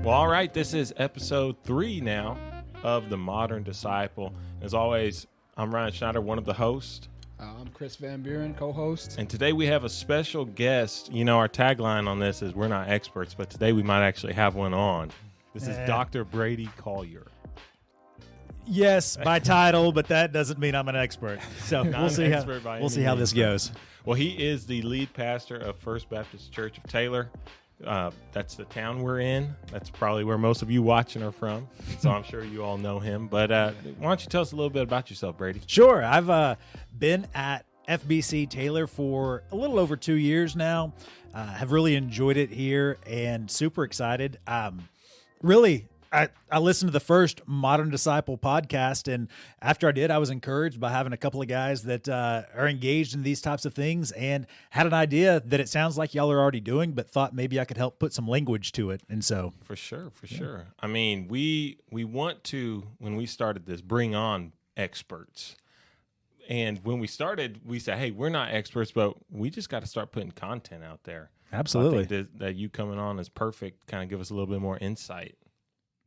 Well, all right, this is episode 3 now of The Modern Disciple. As always, I'm Ryan Schneider, one of the hosts. I'm Chris Van Buren, co-host. And today we have a special guest. You know, our tagline on this is we're not experts, but today we might actually have one on. This is Dr. Brady Collier. Yes, by title, but that doesn't mean I'm an expert. So we'll see how this goes. Well, he is the lead pastor of First Baptist Church of Taylor. That's the town we're in. That's probably where most of you watching are from. So I'm sure you all know him. But why don't you tell us a little bit about yourself, Brady? Sure. I've been at FBC Taylor for a little over 2 years now. Have really enjoyed it here and super excited. I listened to the first Modern Disciple podcast, and after I did, I was encouraged by having a couple of guys that are engaged in these types of things and had an idea that it sounds like y'all are already doing, but thought maybe I could help put some language to it. And so, for sure. I mean, we want to, when we started this, bring on experts. And when we started, we said, hey, we're not experts, but we just got to start putting content out there. Absolutely. So I think that you coming on is perfect. Kind of give us a little bit more insight.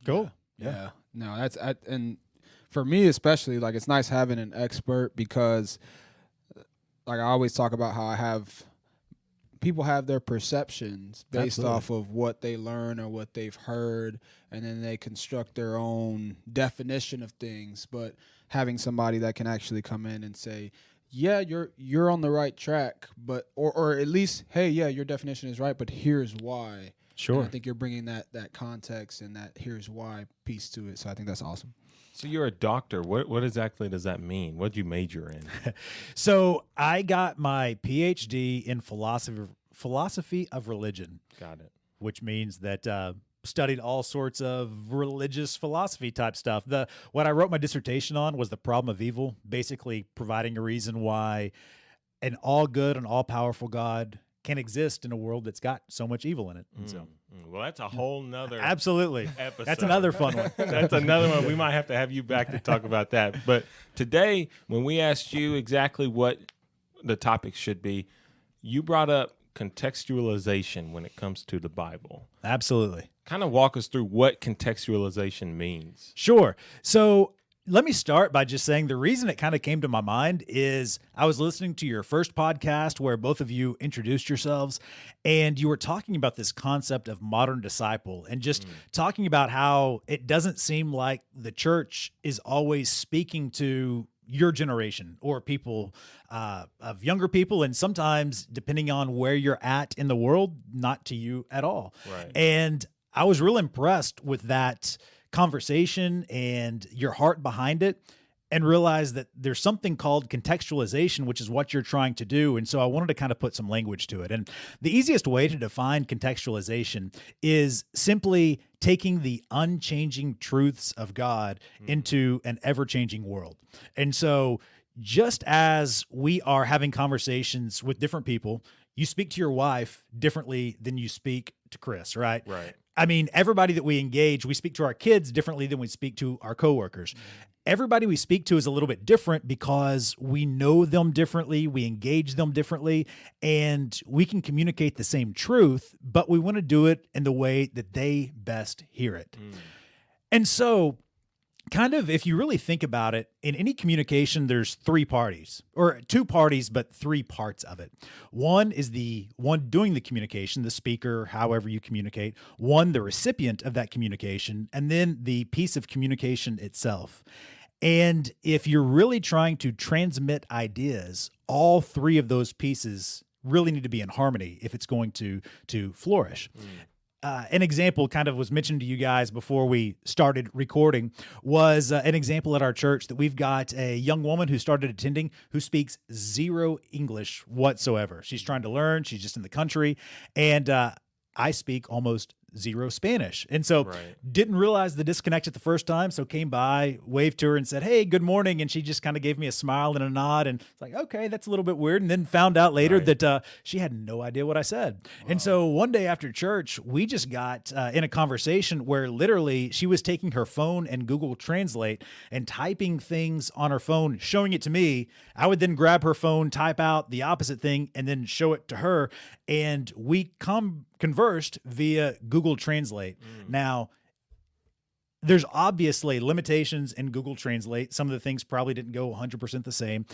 Cool. Yeah. No, and for me especially, like, it's nice having an expert because, like, I always talk about how people have their perceptions based off of what they learn or what they've heard, and then they construct their own definition of things. But having somebody that can actually come in and say, yeah, you're on the right track, but or at least, hey, yeah, your definition is right, but here's why. Sure. And I think you're bringing that context and that here's why piece to it. So I think that's awesome. So you're a doctor. What exactly does that mean? What did you major in? So I got my PhD in philosophy of religion. Got it. Which means that studied all sorts of religious philosophy type stuff. What I wrote my dissertation on was the problem of evil, basically providing a reason why an all good and all powerful God can exist in a world that's got so much evil in it. And so, well, that's a whole nother absolutely episode. That's another fun one. That's another one. We might have to have you back to talk about that. But today, when we asked you exactly what the topic should be, you brought up contextualization when it comes to the Bible. Absolutely. Kind of walk us through what contextualization means. Sure. So let me start by just saying the reason it kind of came to my mind is I was listening to your first podcast where both of you introduced yourselves, and you were talking about this concept of modern disciple and just talking about how it doesn't seem like the church is always speaking to your generation or people of younger people, and sometimes, depending on where you're at in the world, not to you at all. Right. And I was real impressed with that conversation and your heart behind it, and realize that there's something called contextualization, which is what you're trying to do. And so I wanted to kind of put some language to it. And the easiest way to define contextualization is simply taking the unchanging truths of God into an ever-changing world. And so just as we are having conversations with different people, you speak to your wife differently than you speak to Chris, right? Right. I mean, everybody that we engage, we speak to our kids differently than we speak to our coworkers. Everybody we speak to is a little bit different because we know them differently, we engage them differently, and we can communicate the same truth, but we want to do it in the way that they best hear it. And so, kind of, if you really think about it, in any communication, there's 3 parties, or 2 parties, but 3 parts of it. One is the one doing the communication, the speaker, however you communicate. One, the recipient of that communication, and then the piece of communication itself. And if you're really trying to transmit ideas, all 3 of those pieces really need to be in harmony if it's going to flourish. An example kind of was mentioned to you guys before we started recording was an example at our church that we've got a young woman who started attending who speaks 0 English whatsoever. She's trying to learn. She's just in the country. And I speak almost 0 Spanish. And so didn't realize the disconnect at the first time. So came by, waved to her and said, hey, good morning. And she just kind of gave me a smile and a nod. And it's like, okay, that's a little bit weird. And then found out later that she had no idea what I said. Wow. And so one day after church, we just got in a conversation where literally she was taking her phone and Google Translate and typing things on her phone, showing it to me. I would then grab her phone, type out the opposite thing, and then show it to her. And we conversed via Google Translate. Now, there's obviously limitations in Google Translate. Some of the things probably didn't go 100% the same.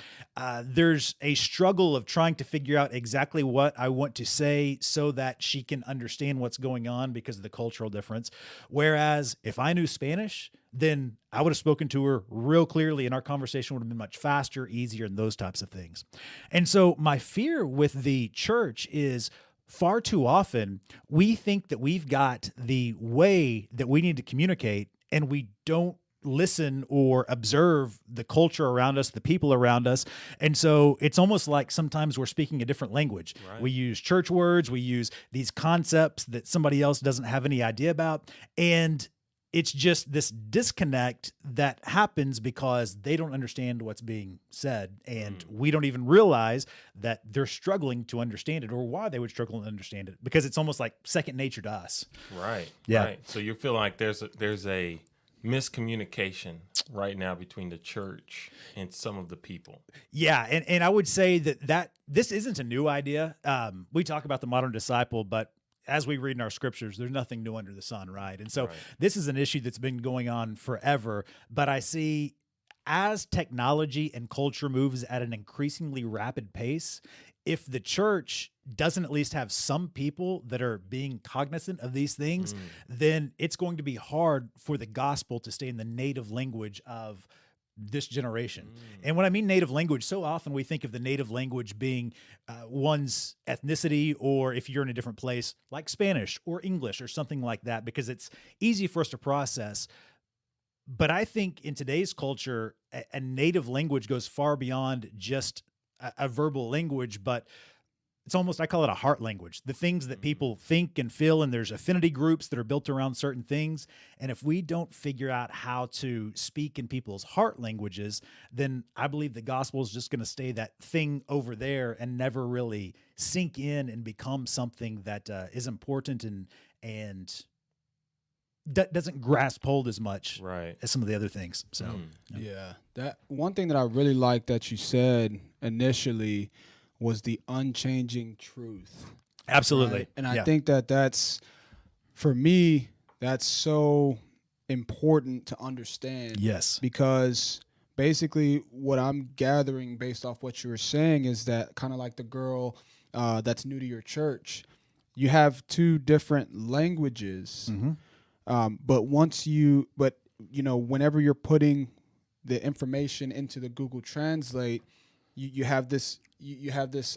There's a struggle of trying to figure out exactly what I want to say so that she can understand what's going on because of the cultural difference. Whereas if I knew Spanish, then I would have spoken to her real clearly and our conversation would have been much faster, easier, and those types of things. And so my fear with the church is far too often we think that we've got the way that we need to communicate and we don't listen or observe the culture around us, the people around us. And so it's almost like sometimes we're speaking a different language. Right. We use church words, we use these concepts that somebody else doesn't have any idea about. And it's just this disconnect that happens because they don't understand what's being said. And we don't even realize that they're struggling to understand it or why they would struggle to understand it because it's almost like second nature to us. Right. Yeah. Right. So you feel like there's a miscommunication right now between the church and some of the people. Yeah. And I would say that this isn't a new idea. We talk about the modern disciple, but as we read in our scriptures, there's nothing new under the sun, right? And so this is an issue that's been going on forever. But I see as technology and culture moves at an increasingly rapid pace, if the church doesn't at least have some people that are being cognizant of these things, then it's going to be hard for the gospel to stay in the native language of this generation. And when I mean native language, so often we think of the native language being one's ethnicity, or if you're in a different place, like Spanish or English or something like that, because it's easy for us to process. But I think in today's culture, a native language goes far beyond just a verbal language, but it's almost, I call it a heart language, the things that people think and feel, and there's affinity groups that are built around certain things. And if we don't figure out how to speak in people's heart languages, then I believe the gospel is just going to stay that thing over there and never really sink in and become something that is important and doesn't grasp hold as much as some of the other things. So, yeah, that one thing that I really like that you said initially was the unchanging truth. Absolutely. Right? And I think that's, for me, that's so important to understand. Yes. Because basically what I'm gathering based off what you were saying is that kind of like the girl that's new to your church, you have two different languages. But whenever you're putting the information into the Google Translate, you have this,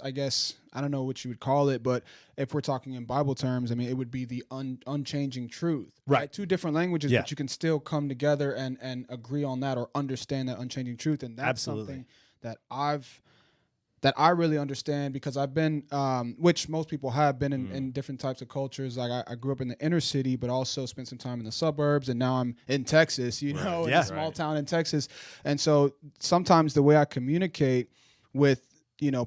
I guess, I don't know what you would call it, but if we're talking in Bible terms, I mean, it would be the unchanging truth. Right. Two different languages, but you can still come together and agree on that or understand that unchanging truth. And that's something that I really understand because I've been, which most people have been in different types of cultures. Like I grew up in the inner city, but also spent some time in the suburbs, and now I'm in Texas, in a small town in Texas. And so sometimes the way I communicate with,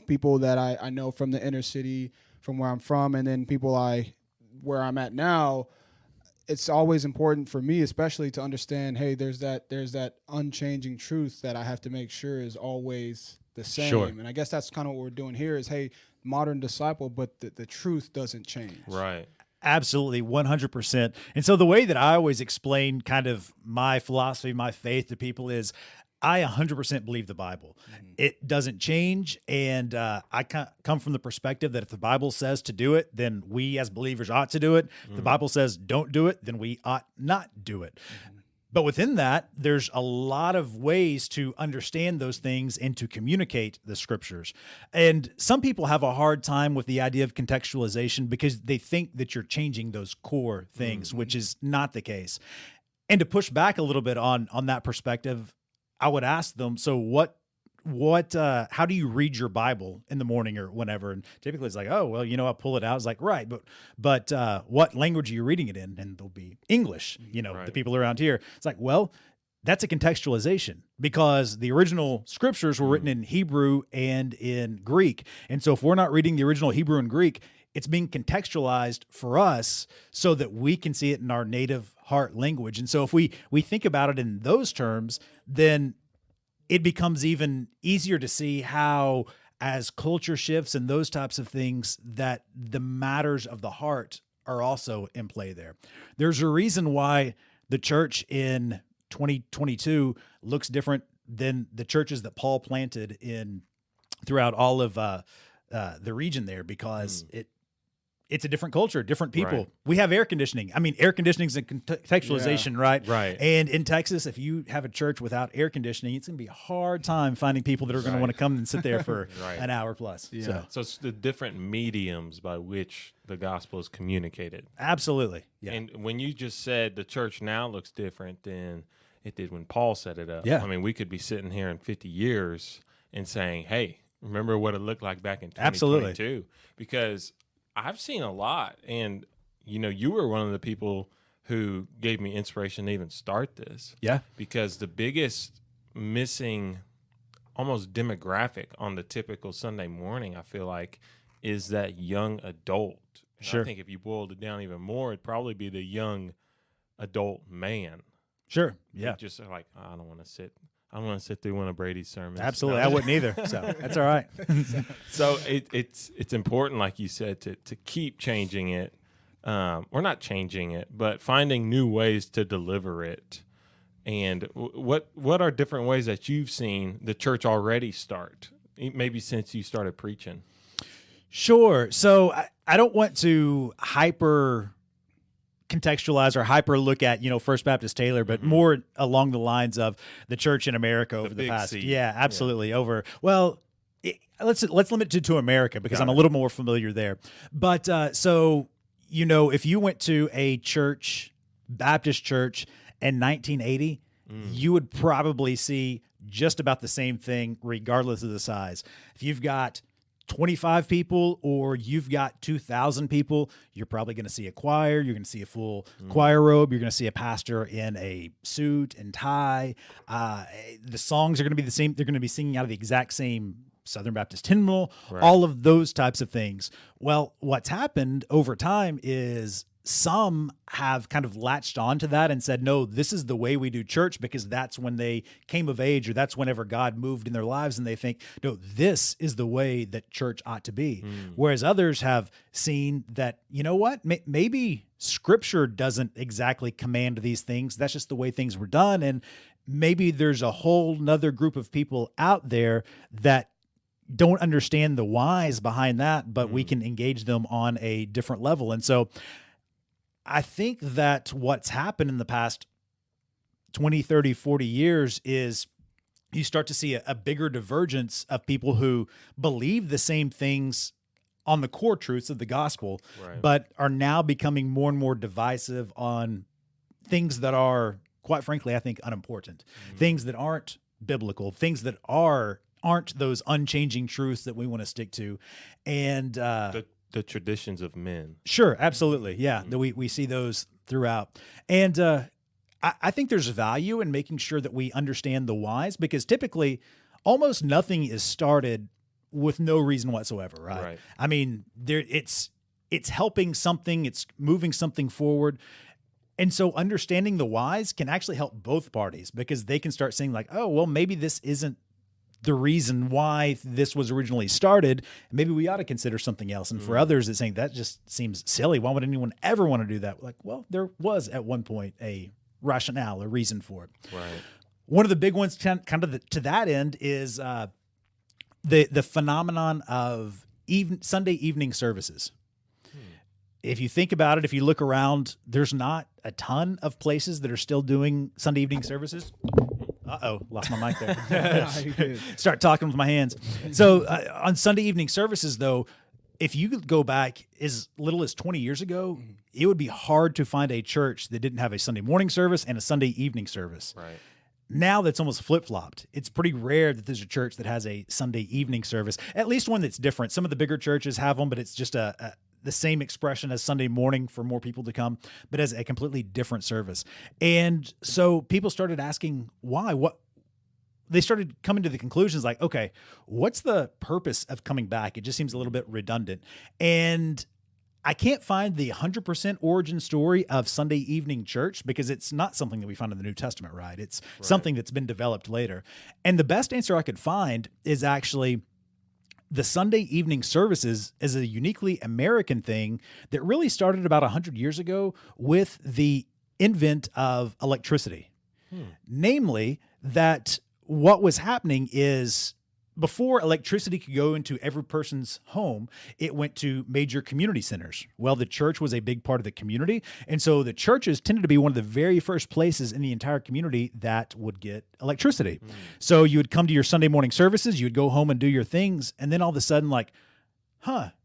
people that I know from the inner city, from where I'm from, and then people where I'm at now, it's always important for me, especially to understand, hey, there's that unchanging truth that I have to make sure is always the same. Sure. And I guess that's kind of what we're doing here is, hey, modern disciple, but the truth doesn't change. Right. Absolutely, 100%. And so the way that I always explain kind of my philosophy, my faith to people is I 100% believe the Bible. It doesn't change. And I come from the perspective that if the Bible says to do it, then we as believers ought to do it. If the Bible says don't do it, then we ought not do it. But within that, there's a lot of ways to understand those things and to communicate the scriptures. And some people have a hard time with the idea of contextualization because they think that you're changing those core things, which is not the case. And to push back a little bit on that perspective, I would ask them, so how do you read your Bible in the morning or whenever? And typically it's like, oh, well, I pull it out. It's like, right. But what language are you reading it in? And they'll be English, the people around here. It's like, well, that's a contextualization because the original scriptures were written in Hebrew and in Greek. And so if we're not reading the original Hebrew and Greek, it's being contextualized for us so that we can see it in our native heart language. And so if we think about it in those terms, then it becomes even easier to see how, as culture shifts and those types of things, that the matters of the heart are also in play there. There's a reason why the church in 2022 looks different than the churches that Paul planted in throughout all of the region there, because it's a different culture, different people. Right. We have air conditioning. I mean, air conditioning is a contextualization, right? Right. And in Texas, if you have a church without air conditioning, it's going to be a hard time finding people that are going to want to come and sit there for an hour plus. Yeah. So it's the different mediums by which the gospel is communicated. Absolutely. Yeah. And when you just said the church now looks different than it did when Paul set it up. Yeah. I mean, we could be sitting here in 50 years and saying, hey, remember what it looked like back in 2022? Absolutely. Because I've seen a lot. And, you were one of the people who gave me inspiration to even start this. Yeah. Because the biggest missing almost demographic on the typical Sunday morning, I feel like, is that young adult. And Sure. I think if you boiled it down even more, it'd probably be the young adult man. Sure. They Yeah. just are like, I don't want to sit. I don't want to sit through one of Brady's sermons. Absolutely. No. I wouldn't either. So that's all right. So it's important, like you said, to keep changing it, or not changing it, but finding new ways to deliver it. And what are different ways that you've seen the church already start, maybe since you started preaching? Sure. So I don't want to hyper contextualize or hyper look at, First Baptist Taylor, but more along the lines of the church in America over the big past. C. Yeah, absolutely. Let's limit it to America because I'm a little more familiar there. But if you went to a Baptist church in 1980, you would probably see just about the same thing regardless of the size. If you've got 25 people or you've got 2,000 people, you're probably going to see a choir. You're going to see a full choir robe. You're going to see a pastor in a suit and tie. The songs are going to be the same. They're going to be singing out of the exact same Southern Baptist hymnal, all of those types of things. Well, what's happened over time is some have kind of latched onto that and said, no, this is the way we do church, because that's when they came of age, or that's whenever God moved in their lives, and they think, no, this is the way that church ought to be. Whereas others have seen that, you know what, maybe Scripture doesn't exactly command these things. That's just the way things were done. And maybe there's a whole nother group of people out there that don't understand the whys behind that, but we can engage them on a different level. And so I think that what's happened in the past 20, 30, 40 years is you start to see a bigger divergence of people who believe the same things on the core truths of the gospel, but are now becoming more and more divisive on things that are, quite frankly, I think unimportant, things that aren't biblical, things that aren't those unchanging truths that we want to stick to. And the traditions of men. Sure, absolutely. Yeah, we see those throughout. And I think there's value in making sure that we understand the whys, because typically almost nothing is started with no reason whatsoever, right? I mean, it's helping something, it's moving something forward. And so understanding the whys can actually help both parties, because they can start saying like, oh, well, maybe this isn't the reason why this was originally started. Maybe we ought to consider something else. And for others, it's saying that just seems silly. Why would anyone ever want to do that? Like, well, there was at one point a rationale, a reason for it. Right. One of the big ones kind of to that end is the phenomenon of Sunday evening services. If you think about it, if you look around, there's not a ton of places that are still doing Sunday evening services. Uh-oh, lost my mic there. Start talking with my hands. So on Sunday evening services, though, if you could go back as little as 20 years ago, it would be hard to find a church that didn't have a Sunday morning service and a Sunday evening service. Right. Now that's almost flip-flopped. It's pretty rare that there's a church that has a Sunday evening service, at least one that's different. Some of the bigger churches have them, but it's just the same expression as Sunday morning for more people to come, but as a completely different service. And so people started asking why. They started coming to the conclusions like, okay, what's the purpose of coming back? It just seems a little bit redundant. And I can't find the 100% origin story of Sunday evening church, because it's not something that we find in the New Testament, right? It's something that's been developed later. And the best answer I could find is actually the Sunday evening services is a uniquely American thing that really started about 100 years ago with the invent of electricity. Namely, that what was happening is before electricity could go into every person's home, it went to major community centers. Well, the church was a big part of the community. And so the churches tended to be one of the very first places in the entire community that would get electricity. So you would come to your Sunday morning services, you would go home and do your things. And then all of a sudden, like,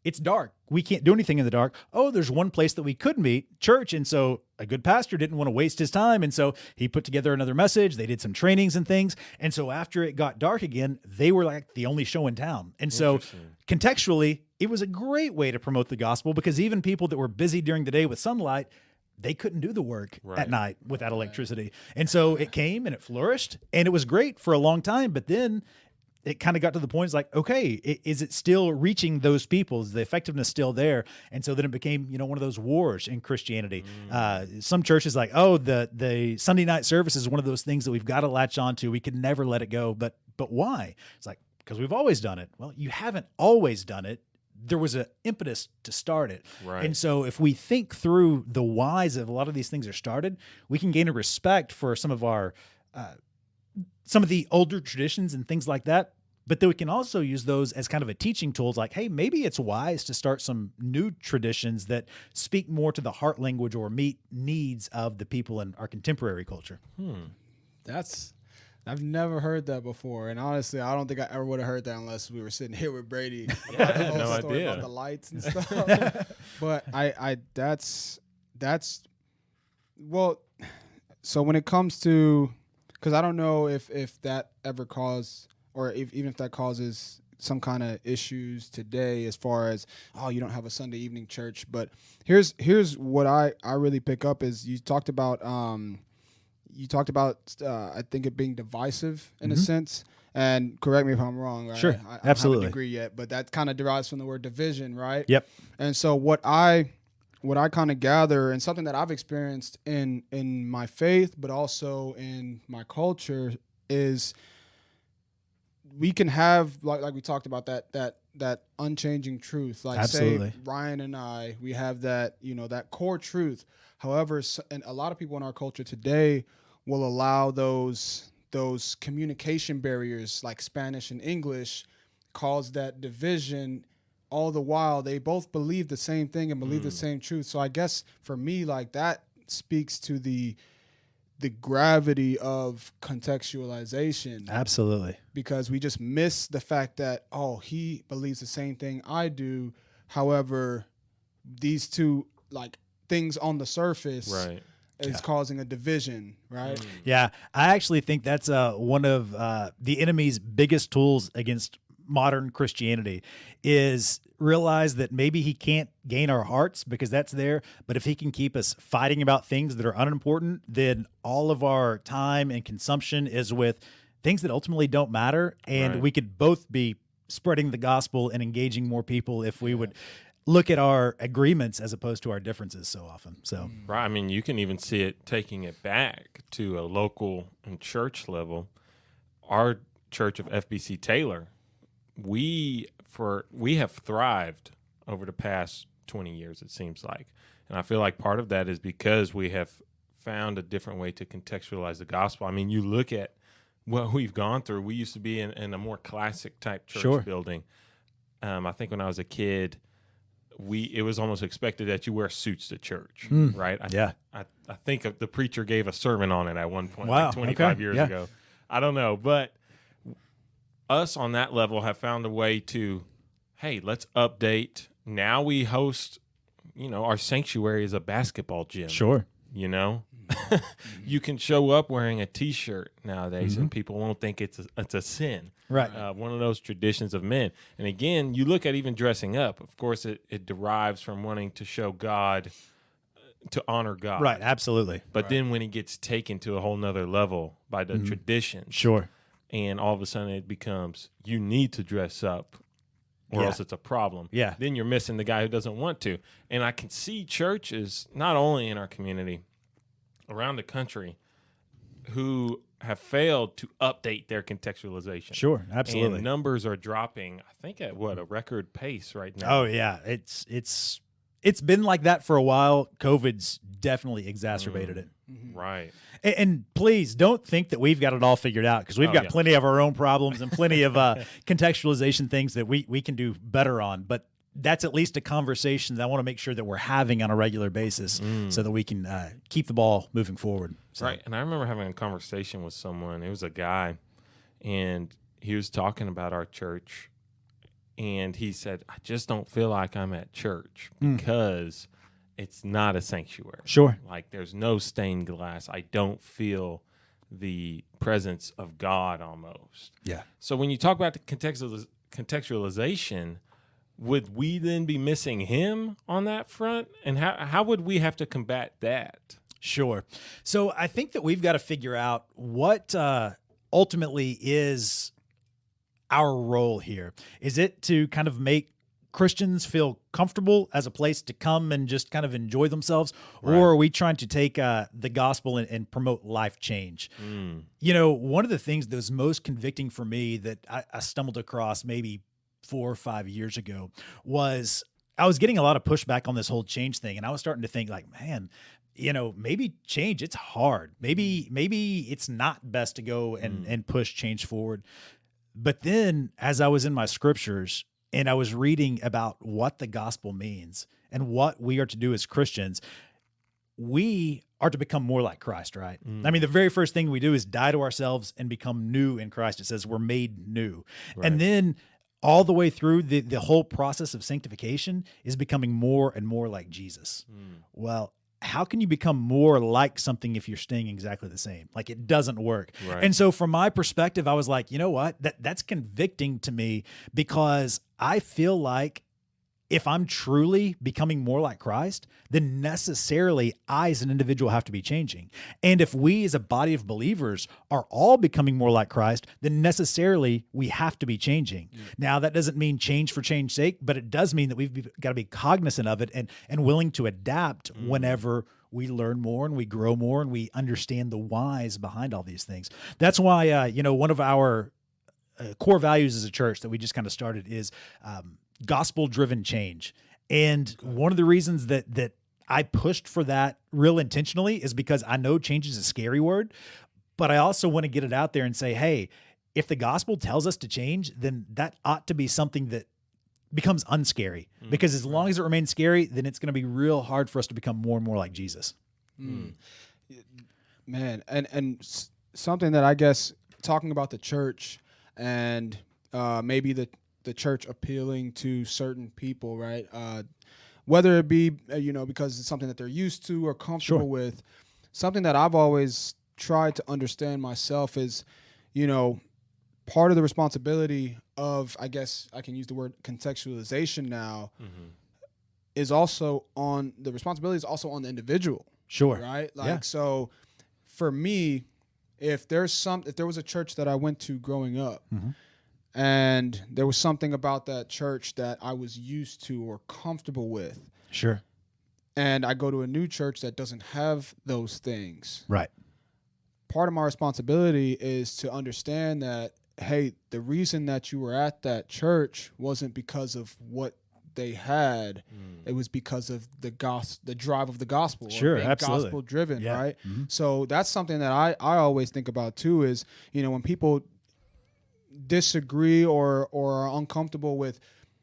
it's dark. We can't do anything in the dark. Oh, there's one place that we could meet, church. And so a good pastor didn't want to waste his time. And so he put together another message. They did some trainings and things. And so after it got dark again, they were like the only show in town. And so contextually, it was a great way to promote the gospel because even people that were busy during the day with sunlight, they couldn't do the work at night without electricity. And so it came and it flourished and it was great for a long time. But then it kind of got to the point, it's like, okay, is it still reaching those people? Is the effectiveness still there? And so then it became, one of those wars in Christianity. Some churches like, the Sunday night service is one of those things that we've got to latch onto. We can never let it go. But why? It's like, because we've always done it. Well, you haven't always done it. There was an impetus to start it. Right. And so if we think through the whys of a lot of these things are started, we can gain a respect for some of our some of the older traditions and things like that. But then we can also use those as kind of a teaching tools like, hey, maybe it's wise to start some new traditions that speak more to the heart language or meet needs of the people in our contemporary culture. I've never heard that before, and honestly, I don't think I ever would have heard that unless we were sitting here with Brady. I had no story idea about the lights and stuff. But that's well. So when it comes to, because I don't know if that ever caused, or even if that causes some kind of issues today as far as, you don't have a Sunday evening church. But here's what I really pick up is you talked about I think it being divisive in a sense, and correct me if I'm wrong. Sure, I don't absolutely. have a degree yet, but that kind of derives from the word division, right? Yep. And so what I kind of gather, and something that I've experienced in my faith, but also in my culture, is we can have like we talked about that unchanging truth. Like Absolutely. say Ryan and I, we have that that core truth. However, and a lot of people in our culture today will allow those communication barriers like Spanish and English cause that division. All the while they both believe the same thing and believe the same truth. So I guess for me, like, that speaks to the gravity of contextualization. Absolutely. Because we just miss the fact that, he believes the same thing I do. However, these two like things on the surface is causing a division, right? Yeah, I actually think that's one of the enemy's biggest tools against modern Christianity is realize that maybe he can't gain our hearts because that's there, but if he can keep us fighting about things that are unimportant, then all of our time and consumption is with things that ultimately don't matter, and we could both be spreading the gospel and engaging more people if we would look at our agreements as opposed to our differences so often. So Right. I mean, you can even see it taking it back to a local and church level. Our church of FBC Taylor, we have thrived over the past 20 years, it seems like. And I feel like part of that is because we have found a different way to contextualize the gospel. I mean, you look at what we've gone through. We used to be in a more classic type church building. I think when I was a kid, it was almost expected that you wear suits to church, right? I think the preacher gave a sermon on it at one point, like 25 years ago. I don't know, but us on that level have found a way to, hey, let's update. Now we host, our sanctuary is a basketball gym. Sure. You can show up wearing a T-shirt nowadays, and people won't think it's a sin. Right. One of those traditions of men. And again, you look at even dressing up. Of course, it derives from wanting to show God, to honor God. Right. Absolutely. But then when it gets taken to a whole nother level by the traditions, Sure. and all of a sudden it becomes you need to dress up, or else it's a problem. Yeah. Then you're missing the guy who doesn't want to. And I can see churches, not only in our community, around the country, who have failed to update their contextualization. Sure, absolutely. And numbers are dropping, I think, at a record pace right now. Oh yeah, it's been like that for a while. COVID's definitely exacerbated it. Right. And please don't think that we've got it all figured out, because we've got plenty of our own problems and plenty of contextualization things that we can do better on. But that's at least a conversation that I want to make sure that we're having on a regular basis so that we can keep the ball moving forward. So. Right. And I remember having a conversation with someone. It was a guy, and he was talking about our church. And he said, I just don't feel like I'm at church because it's not a sanctuary. Sure. Like there's no stained glass. I don't feel the presence of God almost. Yeah. So when you talk about the contextualization, would we then be missing him on that front? And how would we have to combat that? Sure. So I think that we've got to figure out what ultimately is our role here. Is it to kind of make Christians feel comfortable as a place to come and just kind of enjoy themselves? Right. Or are we trying to take the gospel and promote life change? You know, one of the things that was most convicting for me that I stumbled across maybe 4 or 5 years ago was I was getting a lot of pushback on this whole change thing. And I was starting to think like, man, you know, maybe change, it's hard. Maybe it's not best to go and push change forward. But then as I was in my scriptures and I was reading about what the gospel means and what we are to do as Christians, we are to become more like Christ, right? I mean, the very first thing we do is die to ourselves and become new in Christ. It says we're made new. Right. And then all the way through the whole process of sanctification is becoming more and more like Jesus. Well, how can you become more like something if you're staying exactly the same? Like it doesn't work. Right. And so from my perspective, I was like, you know what? That's convicting to me, because I feel like if I'm truly becoming more like Christ, then necessarily I as an individual have to be changing. And if we as a body of believers are all becoming more like Christ, then necessarily we have to be changing. Now, that doesn't mean change for change's sake, but it does mean that we've got to be cognizant of it and willing to adapt whenever we learn more and we grow more and we understand the whys behind all these things. That's why, one of our core values as a church that we just kind of started is gospel-driven change. And one of the reasons that I pushed for that real intentionally is because I know change is a scary word, but I also want to get it out there and say, hey, if the gospel tells us to change, then that ought to be something that becomes unscary. Because as long as it remains scary, then it's going to be real hard for us to become more and more like Jesus. Man, and something that I guess talking about the church and maybe the church appealing to certain people, right? Whether it be, because it's something that they're used to or comfortable with. Something that I've always tried to understand myself is, part of the responsibility of, I guess I can use the word contextualization now, is also on the responsibility is also on the individual. Sure. Right? So for me, if there was a church that I went to growing up, and there was something about that church that I was used to or comfortable with. Sure. And I go to a new church that doesn't have those things. Right. Part of my responsibility is to understand that, hey, the reason that you were at that church wasn't because of what they had. It was because of the drive of the gospel. Sure, absolutely. Gospel driven, right? So that's something that I always think about too is, when people disagree or are uncomfortable with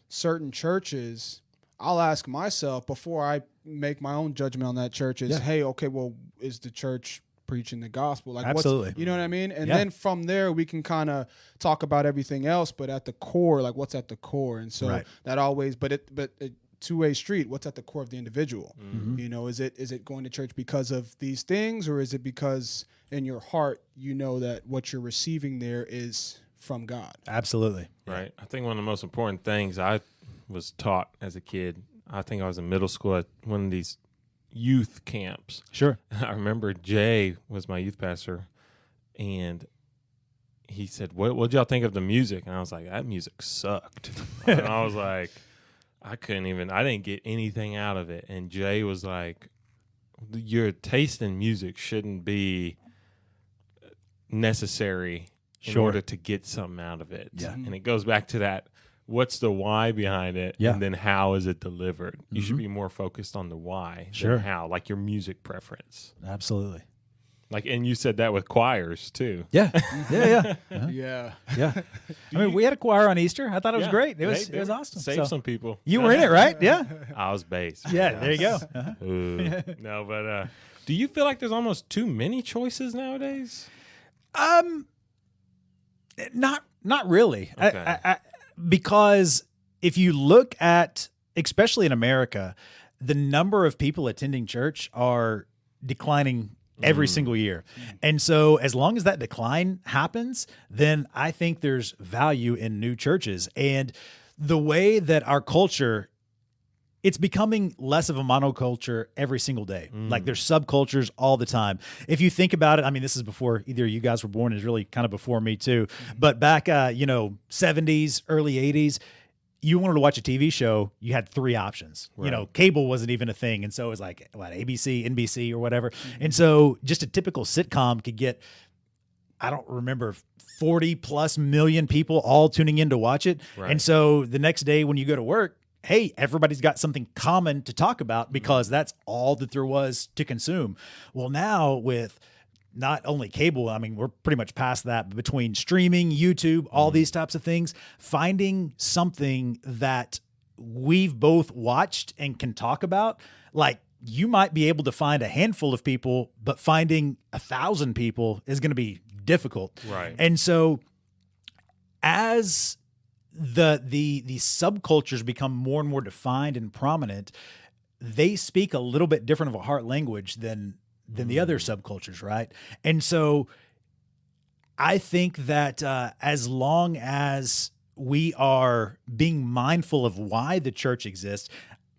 certain churches, I'll ask myself before I make my own judgment on that church is, hey, okay, well, is the church preaching the gospel? Like, absolutely. You know what I mean? And then from there, we can kind of talk about everything else, but at the core, like what's at the core? And so that always, but a two-way street, what's at the core of the individual? Is it going to church because of these things, or is it because in your heart, that what you're receiving there is from God? Absolutely. Right. I think one of the most important things I was taught as a kid, I think I was in middle school at one of these youth camps. Sure. I remember Jay was my youth pastor, and he said, what'd y'all think of the music? And I was like, that music sucked. And I was like, I didn't get anything out of it. And Jay was like, your taste in music shouldn't be necessary in Sure. order to get something out of it. Yeah. And it goes back to that. What's the why behind it? Yeah. And then how is it delivered? You should be more focused on the why Sure. than how, like your music preference. Absolutely. Like, and you said that with choirs too. Yeah. Yeah. Uh-huh. Yeah. Yeah. I mean, we had a choir on Easter. I thought it was Yeah. great. It was They awesome. Saved So- some people. You were in it, right? Yeah. I was bass. Yeah. There you go. Uh-huh. No, but do you feel like there's almost too many choices nowadays? Not really. Okay. Because if you look at, especially in America, the number of people attending church are declining every single year. And so as long as that decline happens, then I think there's value in new churches. And the way that our culture, it's becoming less of a monoculture every single day. Like there's subcultures all the time. If you think about it, I mean, this is before either you guys were born, is really kind of before me too. But back, 70s, early 80s, you wanted to watch a TV show, you had three options. Right. Cable wasn't even a thing. And so it was like, ABC, NBC or whatever. And so just a typical sitcom could get, I don't remember, 40 plus million people all tuning in to watch it. Right. And so the next day when you go to work, hey, everybody's got something common to talk about because that's all that there was to consume. Well, now with not only cable, I mean, we're pretty much past that, but between streaming, YouTube, all these types of things, finding something that we've both watched and can talk about, like you might be able to find a handful of people, but finding 1,000 people is going to be difficult. Right. And so as the subcultures become more and more defined and prominent, they speak a little bit different of a heart language than the other subcultures, right? And so I think that as long as we are being mindful of why the church exists,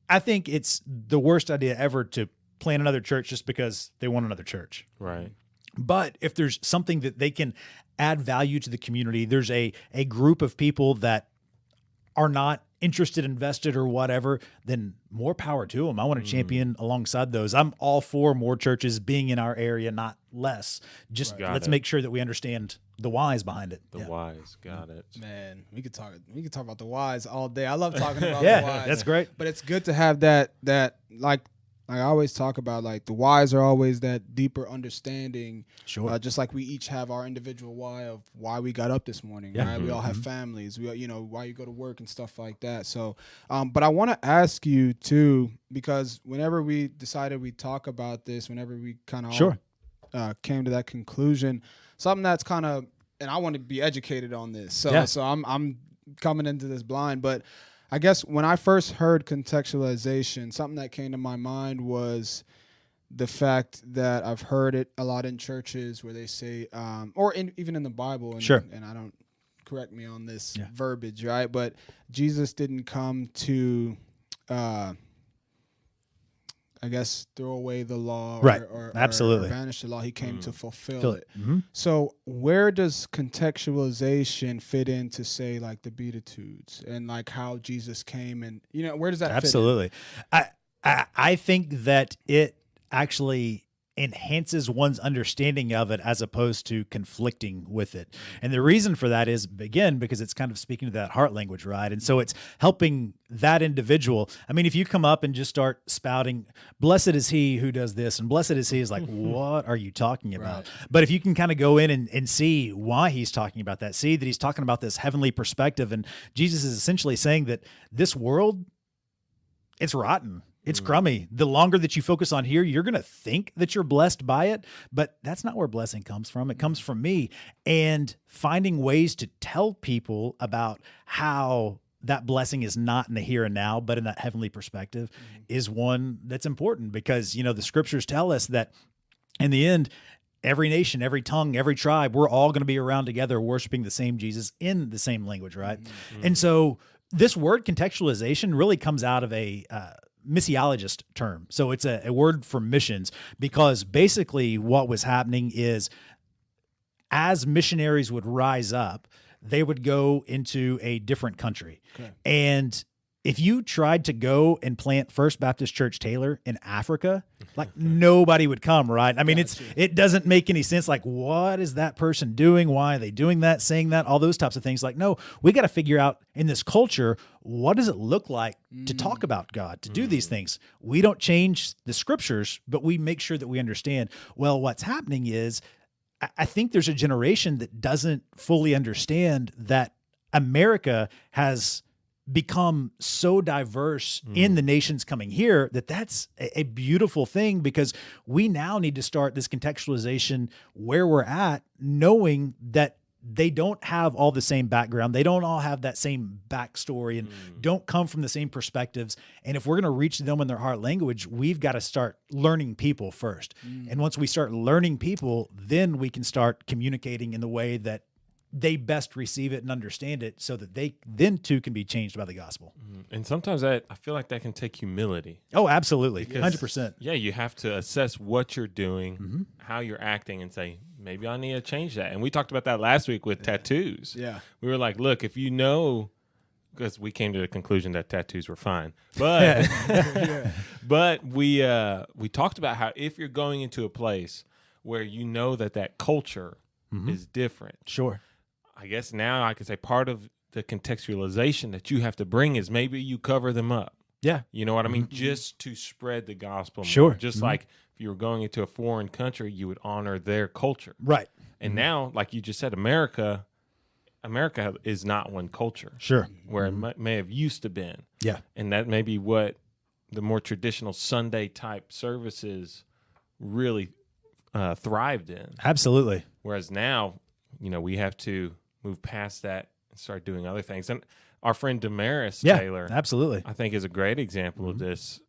I think it's the worst idea ever to plant another church just because they want another church. Right. But if there's something that they can add value to the community, there's a group of people that are not interested, invested, or whatever, then more power to them. I want to champion alongside those. I'm all for more churches being in our area, not less. Just Got let's it. make sure that we understand the whys behind it. The whys. Got it. Man, we could talk about the whys all day. I love talking about Yeah, the whys. that's great. But it's good to have that like I always talk about, like the whys are always that deeper understanding. Sure. Just like we each have our individual why of why we got up this morning. Yeah. Right? We all have families. We why you go to work and stuff like that. So, but I want to ask you too, because whenever we decided we talk about this, whenever we kind of Sure. came to that conclusion, something that's kind of, and I want to be educated on this. So, Yeah. so I'm coming into this blind, but I guess when I first heard contextualization, something that came to my mind was the fact that I've heard it a lot in churches where they say, or even in the Bible, and, Sure. and I don't, correct me on this Yeah. verbiage, right? But Jesus didn't come to, I guess, throw away the law, Right. or Absolutely. banish the law. He came to fulfill Feel it. it. Mhm. So where does contextualization fit into, say, like the Beatitudes and like how Jesus came, and where does that Absolutely. I think that it actually enhances one's understanding of it as opposed to conflicting with it. And the reason for that is, again, because it's kind of speaking to that heart language, right? And so it's helping that individual. I mean, if you come up and just start spouting, blessed is he who does this, and blessed is he, is like, what are you talking about? Right. But if you can kind of go in and see why he's talking about that, see that he's talking about this heavenly perspective, and Jesus is essentially saying that this world, it's rotten. It's crummy. The longer that you focus on here, you're going to think that you're blessed by it, but that's not where blessing comes from. It comes from me. And finding ways to tell people about how that blessing is not in the here and now, but in that heavenly perspective is one that's important, because, the scriptures tell us that in the end, every nation, every tongue, every tribe, we're all going to be around together worshiping the same Jesus in the same language, right? And so this word contextualization really comes out of a missiologist term. So it's a word for missions, because basically what was happening is, as missionaries would rise up, they would go into a different country. Okay. And if you tried to go and plant First Baptist Church Taylor in Africa, like nobody would come, right? I mean, it doesn't make any sense. Like, what is that person doing? Why are they doing that, saying that, all those types of things? Like, no, we got to figure out in this culture, what does it look like to talk about God, to do these things? We don't change the scriptures, but we make sure that we understand, well, what's happening is, I think there's a generation that doesn't fully understand that America has become so diverse in the nations coming here that's a beautiful thing, because we now need to start this contextualization where we're at, knowing that they don't have all the same background. They don't all have that same backstory and don't come from the same perspectives. And if we're going to reach them in their heart language, we've got to start learning people first. And once we start learning people, then we can start communicating in the way that they best receive it and understand it, so that they then too can be changed by the gospel. And sometimes I feel like that can take humility. Oh, absolutely. 100%. Yeah, you have to assess what you're doing, how you're acting, and say, maybe I need to change that. And we talked about that last week with tattoos. Yeah. We were like, look, if you know, because we came to the conclusion that tattoos were fine. But but we talked about how if you're going into a place where you know that culture is different. Sure. I guess now I could say part of the contextualization that you have to bring is maybe you cover them up. Yeah. You know what I mean? Just to spread the gospel. Sure. More. Just like if you were going into a foreign country, you would honor their culture. Right. And now, like you just said, America is not one culture. Sure. Where it may have used to been. Yeah. And that may be what the more traditional Sunday type services really thrived in. Absolutely. Whereas now, we have to move past that and start doing other things. And our friend Damaris Taylor, absolutely, I think is a great example of this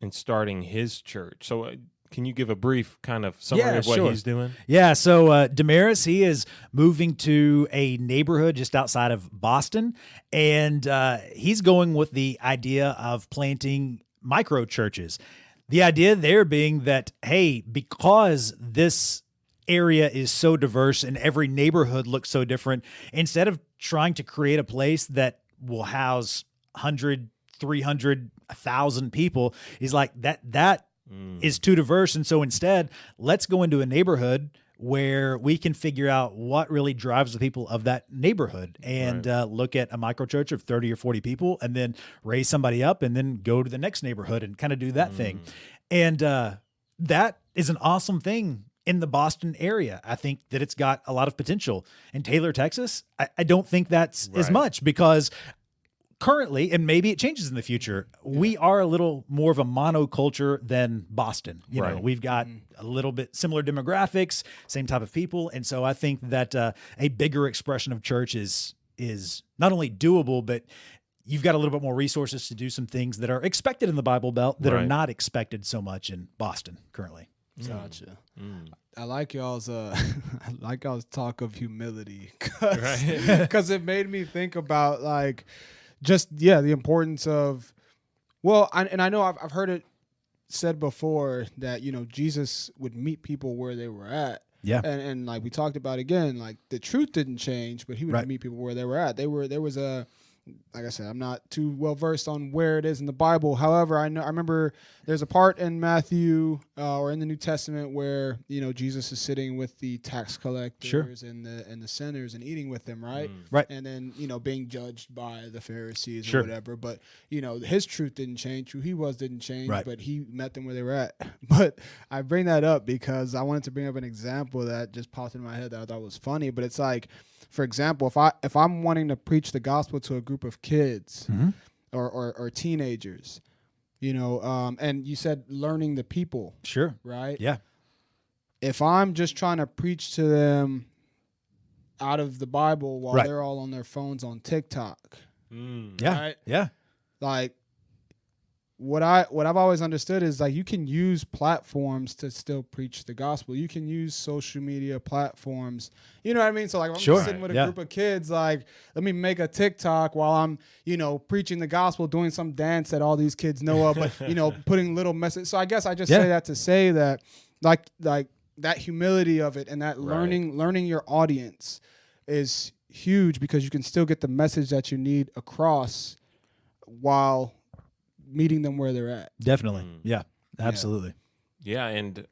in starting his church. So can you give a brief kind of summary of what he's doing? Yeah, so Damaris, he is moving to a neighborhood just outside of Boston, and he's going with the idea of planting micro churches. The idea there being that, hey, because this area is so diverse and every neighborhood looks so different, instead of trying to create a place that will house 100, 300, 1,000 people, he's like, that is too diverse. And so instead, let's go into a neighborhood where we can figure out what really drives the people of that neighborhood and look at a micro church of 30 or 40 people and then raise somebody up and then go to the next neighborhood and kind of do that thing. And that is an awesome thing in the Boston area. I think that it's got a lot of potential. In Taylor, Texas, I don't think that's as much, because currently, and maybe it changes in the future, we are a little more of a monoculture than Boston. You know, we've got a little bit similar demographics, same type of people. And so I think that a bigger expression of church is not only doable, but you've got a little bit more resources to do some things that are expected in the Bible Belt that are not expected so much in Boston currently. Gotcha. I like y'all's talk of humility, because it made me think about the importance of, I know I've heard it said before that Jesus would meet people where they were at. Yeah, and like we talked about again, like the truth didn't change, but he would meet people where they were at. There was a, like I said, I'm not too well versed on where it is in the Bible. However, I remember there's a part in Matthew or in the New Testament where Jesus is sitting with the tax collectors and the sinners and eating with them, right? Right. And then being judged by the Pharisees or whatever. But his truth didn't change. Who he was didn't change. Right. But he met them where they were at. But I bring that up because I wanted to bring up an example that just popped in my head that I thought was funny. But it's like, for example, if I'm wanting to preach the gospel to a group of kids or teenagers, and you said learning the people. Sure. Right? Yeah. If I'm just trying to preach to them out of the Bible while they're all on their phones on TikTok. Yeah. Right? Yeah. Like, what I've always understood is like you can use platforms to still preach the gospel. You can use social media platforms. You know what I mean? So like if I'm just sitting with a group of kids, like let me make a TikTok while I'm, preaching the gospel, doing some dance that all these kids know of, but putting little messages. So I guess I just say that to say that like that humility of it and that learning your audience is huge, because you can still get the message that you need across while meeting them where they're at. Definitely. Yeah, absolutely. Yeah, and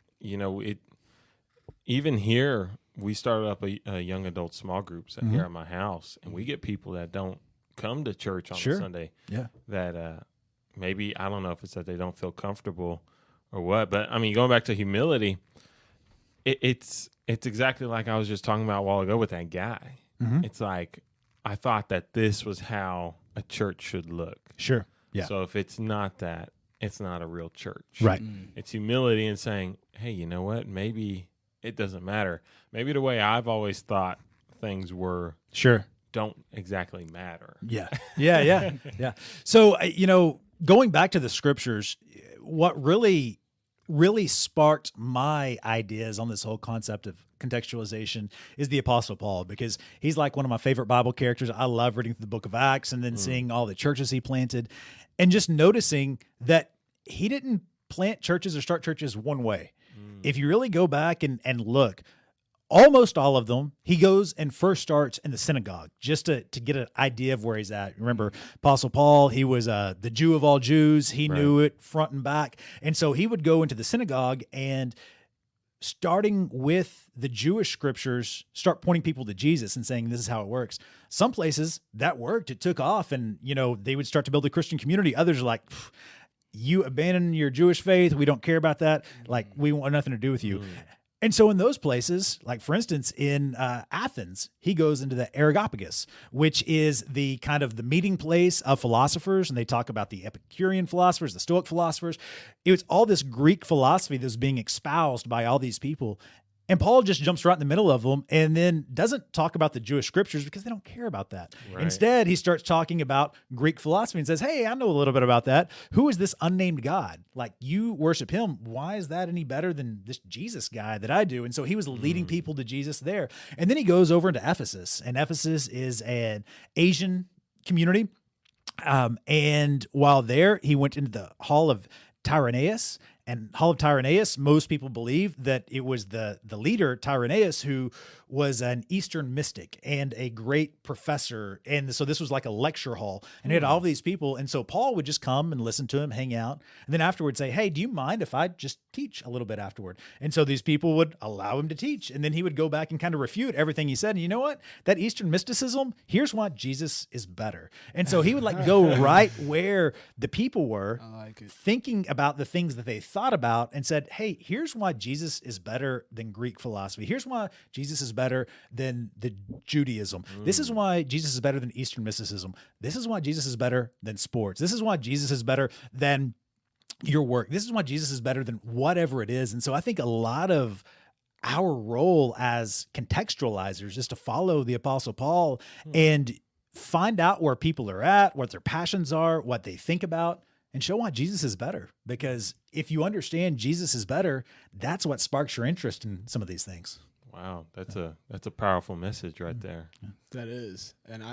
even here, we started up a young adult small groups here at my house, and we get people that don't come to church on a Sunday. Yeah. That maybe, I don't know if it's that they don't feel comfortable or what, but I mean, going back to humility, it's exactly like I was just talking about a while ago with that guy. It's like, I thought that this was how a church should look. Sure. Yeah. So if it's not that, it's not a real church. Right. It's humility and saying, hey, you know what? Maybe it doesn't matter. Maybe the way I've always thought things were don't exactly matter. Yeah. Yeah. So, going back to the scriptures, what really sparked my ideas on this whole concept of contextualization is the Apostle Paul, because he's like one of my favorite Bible characters. I love reading through the book of Acts and then seeing all the churches he planted and just noticing that he didn't plant churches or start churches one way. If you really go back and look, almost all of them, he goes and first starts in the synagogue just to get an idea of where he's at. Remember, Apostle Paul, he was the Jew of all Jews. He knew it front and back. And so he would go into the synagogue and, starting with the Jewish scriptures, start pointing people to Jesus and saying, this is how it works. Some places that worked, it took off, and, they would start to build a Christian community. Others are like, you abandon your Jewish faith. We don't care about that. Like, we want nothing to do with you. And so in those places, like for instance, in Athens, he goes into the Areopagus, which is the kind of the meeting place of philosophers. And they talk about the Epicurean philosophers, the Stoic philosophers. It was all this Greek philosophy that was being espoused by all these people. And Paul just jumps right in the middle of them and then doesn't talk about the Jewish scriptures because they don't care about that. Right. Instead, he starts talking about Greek philosophy and says, hey, I know a little bit about that. Who is this unnamed God? Like, you worship him. Why is that any better than this Jesus guy that I do? And so he was leading people to Jesus there. And then he goes over into Ephesus. And Ephesus is an Asian community. And while there, he went into the Hall of Tyrannus. And Hall of Tyrannus, most people believe that it was the leader, Tyrannus, who was an Eastern mystic and a great professor. And so this was like a lecture hall. And he had all these people. And so Paul would just come and listen to him, hang out, and then afterwards say, hey, do you mind if I just teach a little bit afterward? And so these people would allow him to teach. And then he would go back and kind of refute everything he said. And you know what? That Eastern mysticism, here's why Jesus is better. And so he would like go right where the people were, thinking about the things that they thought about, and said, hey, here's why Jesus is better than Greek philosophy. Here's why Jesus is better than the Judaism. This is why Jesus is better than Eastern mysticism. This is why Jesus is better than sports. This is why Jesus is better than your work. This is why Jesus is better than whatever it is. And so I think a lot of our role as contextualizers is to follow the Apostle Paul and find out where people are at, what their passions are, what they think about, and show why Jesus is better. Because if you understand Jesus is better, that's what sparks your interest in some of these things. Wow, that's a powerful message right there. That is, and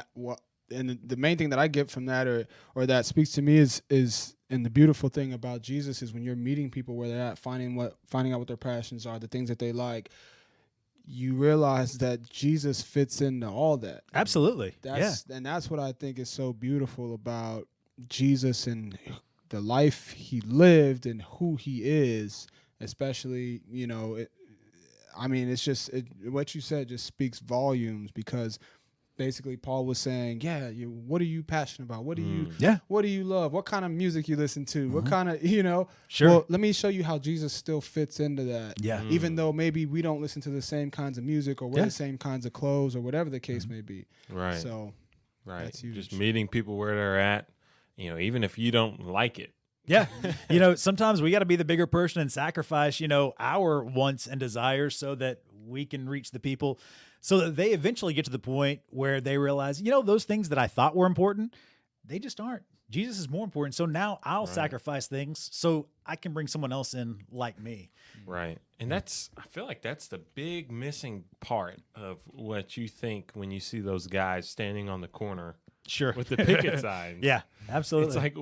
the main thing that I get from that, or that speaks to me, is and the beautiful thing about Jesus is when you're meeting people where they're at, finding out what their passions are, the things that they like, you realize that Jesus fits into all that. Absolutely, and that's what I think is so beautiful about Jesus and the life he lived and who he is, especially, it's just what you said just speaks volumes, because basically Paul was saying, what are you passionate about? What do you love? What kind of music you listen to? What kind of, Sure. Well, let me show you how Jesus still fits into that. Yeah. Even though maybe we don't listen to the same kinds of music or wear the same kinds of clothes or whatever the case may be. Right. So that's huge. Just meeting people where they're at, even if you don't like it. Yeah. Sometimes we got to be the bigger person and sacrifice, our wants and desires so that we can reach the people, so that they eventually get to the point where they realize, those things that I thought were important, they just aren't. Jesus is more important. So now I'll sacrifice things so I can bring someone else in like me. Right. And I feel like that's the big missing part of what you think when you see those guys standing on the corner. Sure. With the picket signs. Yeah, absolutely. It's like,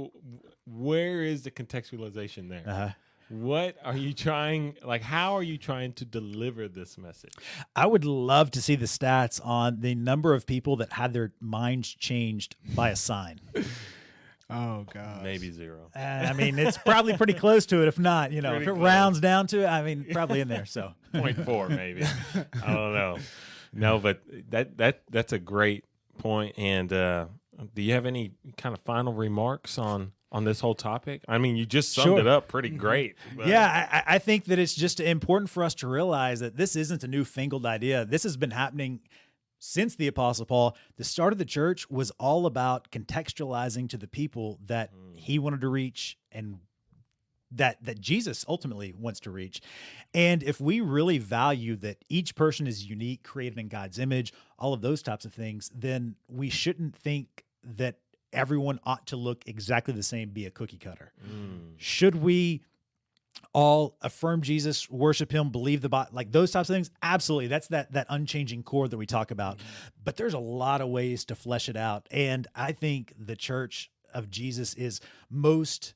where is the contextualization there? Uh-huh. What are you trying, how are you trying to deliver this message? I would love to see the stats on the number of people that had their minds changed by a sign. Oh God. Maybe 0. I mean, it's probably pretty close to it. If not, if Pretty it close. rounds down to it, I mean, probably in there. So 0.4 maybe. I don't know. No, but that's a great point. And do you have any kind of final remarks on this whole topic? I mean, you just summed Sure. it up pretty great. But yeah, I think that it's just important for us to realize that this isn't a newfangled idea. This has been happening since the Apostle Paul. The start of the church was all about contextualizing to the people that he wanted to reach and that Jesus ultimately wants to reach. And if we really value that each person is unique, created in God's image, all of those types of things, then we shouldn't think that everyone ought to look exactly the same, be a cookie cutter. Should we all affirm Jesus, worship him, believe like those types of things? Absolutely. That's that unchanging core that we talk about. But there's a lot of ways to flesh it out. And I think the church of Jesus is most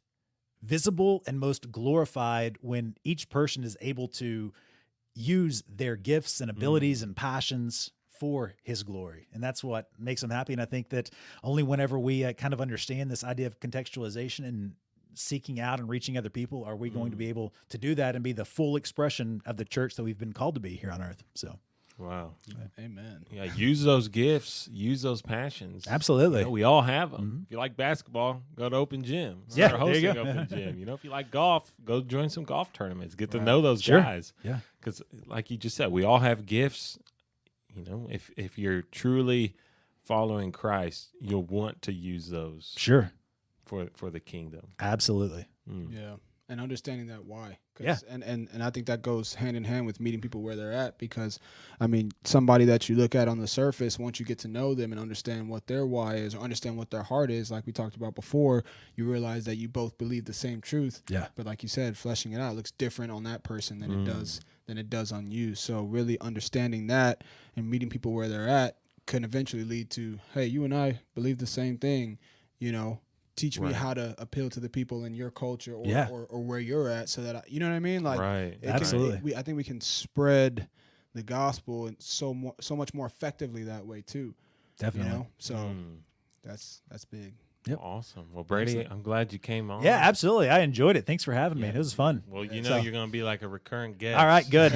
visible and most glorified when each person is able to use their gifts and abilities and passions for his glory. And that's what makes them happy. And I think that only whenever we kind of understand this idea of contextualization and seeking out and reaching other people are we going to be able to do that and be the full expression of the church that we've been called to be here on earth. So wow. Amen. Yeah, use those gifts, use those passions. absolutely. You know, we all have them. If you like basketball, go to open gym. Yeah, Start there you hosting go. open gym. You know, if you like golf, go join some golf tournaments. Get to know those Sure. guys. Yeah. Because, like you just said, we all have gifts. You know, if you're truly following Christ, you'll want to use those Sure. for the kingdom. Absolutely. Yeah. And understanding that why. Yeah. And I think that goes hand in hand with meeting people where they're at, because, I mean, somebody that you look at on the surface, once you get to know them and understand what their why is or understand what their heart is, like we talked about before, you realize that you both believe the same truth. Yeah. But like you said, fleshing it out looks different on that person than it does on you. So really understanding that and meeting people where they're at can eventually lead to, hey, you and I believe the same thing, teach me how to appeal to the people in your culture or where you're at, so that you know what I mean? Like, Right. Absolutely. I think we can spread the gospel and so much more effectively that way too. Definitely. So that's big. Yep. Awesome. Well, Brady, I'm glad you came on. Yeah, absolutely. I enjoyed it. Thanks for having me. It was fun. Well, you're So- going to be like a recurrent guest. All right, good.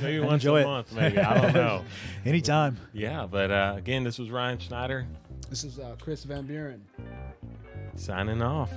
Maybe I once enjoy a it. month, maybe. I don't know. Anytime. Yeah, but again, this was Ryan Schneider This is Chris Van Buren. signing off.